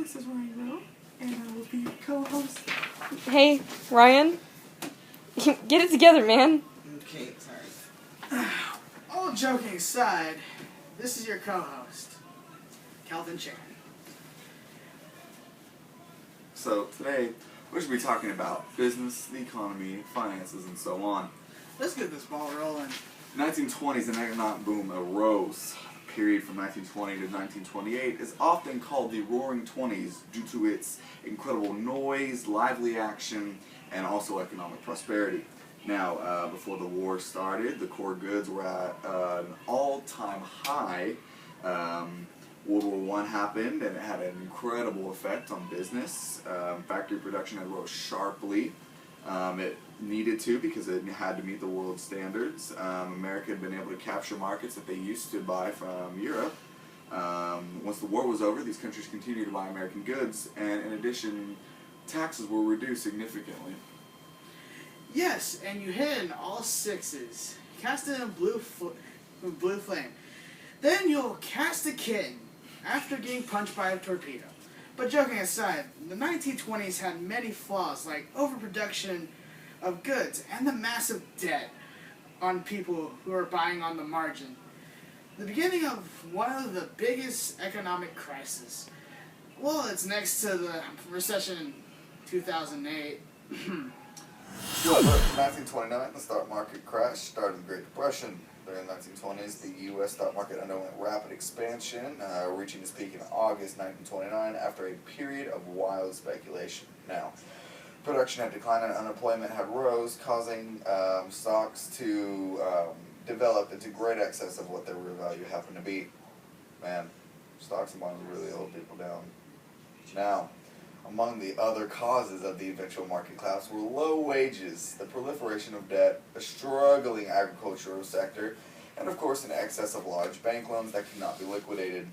This is Ryan Bell, and I will be your co-host. Hey, Ryan. Get it together, man. Okay, sorry. All joking aside, this is your co-host, Calvin Chan. So today, we're going to be talking about business, the economy, finances, and so on. Let's get this ball rolling. 1920s, an economic boom arose. The period from 1920 to 1928 is often called the Roaring Twenties due to its incredible noise, lively action, and also economic prosperity. Now, before the war started, the core goods were at an all-time high. World War I happened, and it had an incredible effect on business. Factory production had rose sharply. It needed to because it had to meet the world standards. America had been able to capture markets that they used to buy from Europe. Once the war was over, these countries continued to buy American goods, and in addition, taxes were reduced significantly. Yes, and you hit in all sixes. Cast it in blue flame. Then you'll cast a kitten after getting punched by a torpedo. But joking aside, the 1920s had many flaws like overproduction of goods and the massive debt on people who are buying on the margin. The beginning of one of the biggest economic crises. Well, it's next to the recession in 2008. However, in 1929, the stock market crash started the Great Depression. During the 1920s, the U.S. stock market underwent rapid expansion, reaching its peak in August 1929 after a period of wild speculation. Now, production had declined and unemployment had rose, causing stocks to develop into great excess of what their real value happened to be. Man, stocks and bonds really hold people down. Now, among the other causes of the eventual market collapse were low wages, the proliferation of debt, a struggling agricultural sector, and of course an excess of large bank loans that could not be liquidated.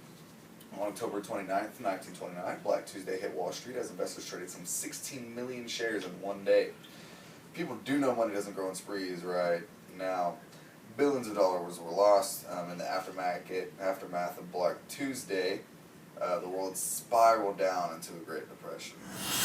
On October 29th, 1929, Black Tuesday hit Wall Street as investors traded some 16 million shares in one day. People do know money doesn't grow in sprees, right? Now, billions of dollars were lost in the aftermath of Black Tuesday. The world spiraled down into a Great Depression.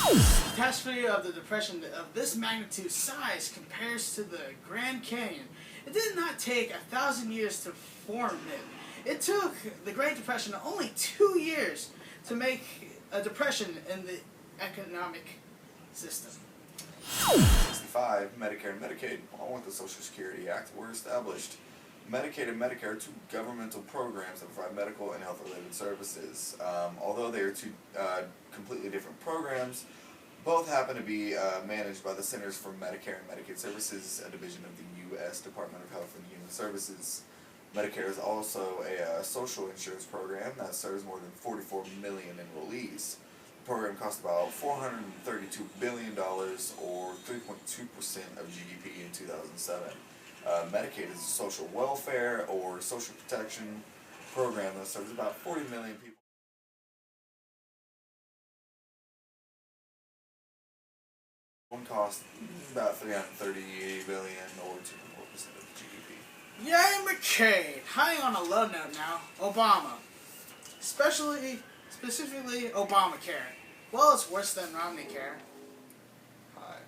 The catastrophe of the Depression of this magnitude size compares to the Grand Canyon. It did not take 1,000 years to form it. It took the Great Depression only 2 years to make a depression in the economic system. 1965, Medicare and Medicaid, along with the Social Security Act, were established. Medicaid and Medicare are two governmental programs that provide medical and health-related services. Although they are two completely different programs, both happen to be managed by the Centers for Medicare and Medicaid Services, a division of the U.S. Department of Health and Human Services. Medicare is also a social insurance program that serves more than 44 million enrollees. The program cost about $432 billion, or 3.2% of GDP in 2007. Medicaid is a social welfare or social protection program that serves about 40 million people. One cost about $330 billion, or 2.4% of GDP. Yay, McCain! High on a low note now, Obama. Specifically Obamacare. Well, it's worse than Romney Care. Hi.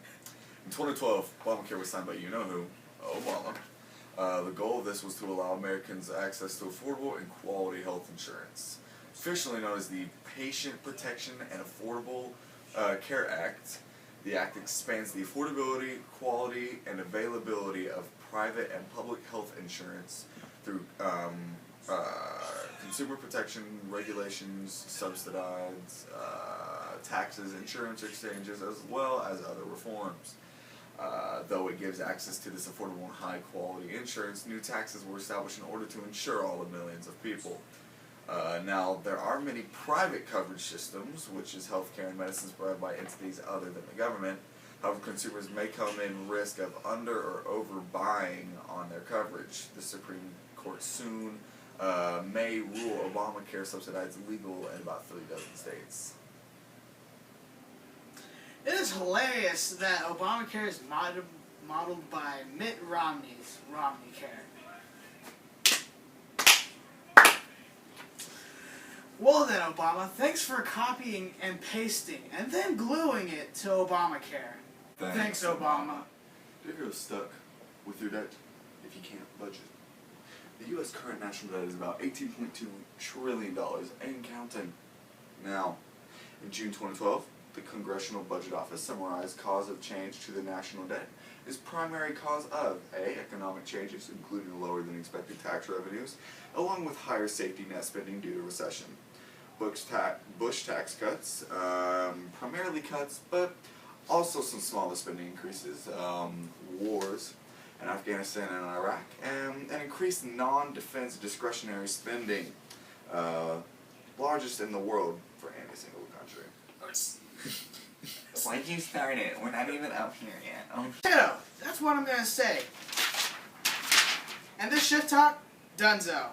In 2012, Obamacare was signed by you-know-who, Obama. The goal of this was to allow Americans access to affordable and quality health insurance. Officially known as the Patient Protection and Affordable Care Act, the act expands the affordability, quality, and availability of private and public health insurance through consumer protection, regulations, subsidized taxes, insurance exchanges, as well as other reforms. Though it gives access to this affordable and high-quality insurance, new taxes were established in order to insure all the millions of people. Now, there are many private coverage systems, which is healthcare and medicines provided by entities other than the government. However, consumers may come in risk of under or overbuying on their coverage. The Supreme Court soon may rule Obamacare subsidized legal in about 36 states. It is hilarious that Obamacare is modeled by Mitt Romney's Romney Care. Well then, Obama, thanks for copying and pasting and then gluing it to Obamacare. Thanks, Obama. You're stuck with your debt if you can't budget. The U.S. current national debt is about $18.2 trillion and counting. Now, in June 2012, the Congressional Budget Office summarized cause of change to the national debt is primary cause of A. Economic changes, including lower than expected tax revenues, along with higher safety net spending due to recession. Bush tax cuts, primarily cuts, but also some smaller spending increases, wars in Afghanistan and Iraq, and increased non-defense discretionary spending, largest in the world for any single country. Why'd you start it? We're not even up here yet. Oh. Ditto. That's what I'm gonna say. And this Shift Talk, Dunzo.